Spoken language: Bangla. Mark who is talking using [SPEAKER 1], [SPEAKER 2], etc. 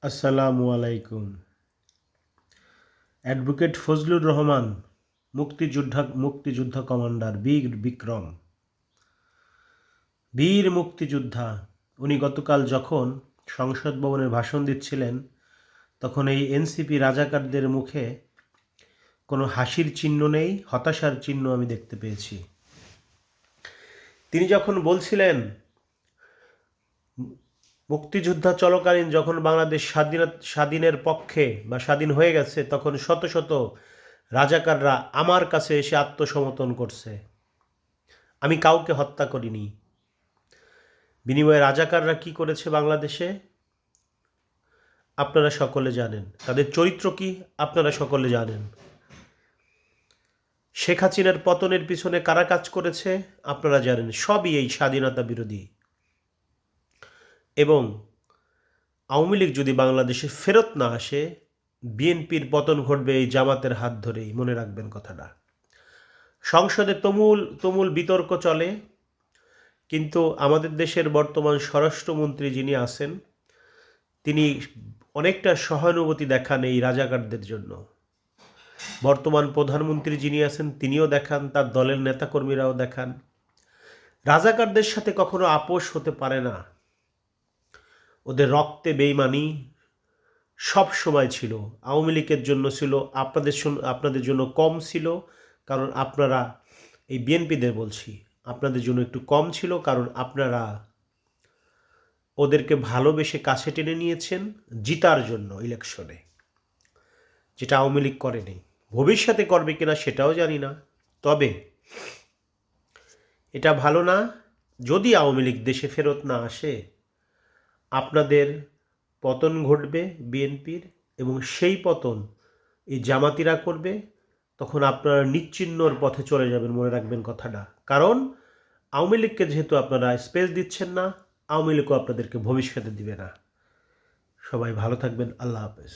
[SPEAKER 1] আসসালামু আলাইকুম। অ্যাডভোকেট ফজলুর রহমান, মুক্তিযোদ্ধা কমান্ডার বীর বিক্রম, বীর মুক্তিযোদ্ধা। উনি গতকাল যখন সংসদ ভবনে ভাষণ দিচ্ছিলেন, তখন এই এনসিপি রাজাকারদের মুখে কোনো হাসির চিহ্ন নেই, হতাশার চিহ্ন আমি দেখতে পেয়েছি। তিনি যখন বলছিলেন মুক্তিযোদ্ধা চলাকালীন যখন বাংলাদেশ স্বাধীনের পক্ষে বা স্বাধীন হয়ে গেছে, তখন শত শত রাজাকাররা আমার কাছে এসে আত্মসমর্পণ করছে, আমি কাউকে হত্যা করিনি। বিনিময়ে রাজাকাররা কি করেছে বাংলাদেশে আপনারা সকলে জানেন, তাদের চরিত্র কি আপনারা সকলে জানেন। শেখ হাসিনার পতনের পিছনে কারা কাজ করেছে আপনারা জানেন, সবই এই স্বাধীনতা বিরোধী। এবং আওয়ামী লীগ যদি বাংলাদেশে ফেরত না আসে, বিএনপির পতন ঘটবে এই জামাতের হাত ধরেই, মনে রাখবেন কথাটা। সংসদে তুমুল বিতর্ক চলে, কিন্তু আমাদের দেশের বর্তমান স্বরাষ্ট্রমন্ত্রী যিনি আছেন, তিনি অনেকটা সহানুভূতি দেখান এই রাজাকারদের জন্য। বর্তমান প্রধানমন্ত্রী যিনি আছেন তিনিও দেখান, তার দলের নেতাকর্মীরাও দেখান। রাজাকারদের সাথে কখনো আপোষ হতে পারে না, ওদের রক্তে বেইমানি সব সময় ছিল। আওয়ামী লীগের জন্য ছিল, আপনাদের জন্য কম ছিল, কারণ আপনারা, এই বিএনপিদের বলছি, আপনাদের জন্য একটু কম ছিল, কারণ আপনারা ওদেরকে ভালোবেসে কাছে টেনে নিয়েছেন জিতার জন্য ইলেকশনে, যেটা আওয়ামী লীগ করেনি। ভবিষ্যতে করবে কিনা সেটাও জানি না, তবে এটা ভালো না যদি আওয়ামী লীগ দেশে ফেরত না আসে। আপনাদের পতন ঘটবে বিএনপির, এবং সেই পতন এই জামাতিরা করবে। তখন আপনারা নিশ্চিহ্নর পথে চলে যাবেন, মনে রাখবেন কথাটা। কারণ আওয়ামী লীগকে যেহেতু আপনারা স্পেস দিচ্ছেন না, আওয়ামী লীগও আপনাদেরকে ভবিষ্যতে দিবে না। সবাই ভালো থাকবেন। আল্লাহ হাফেজ।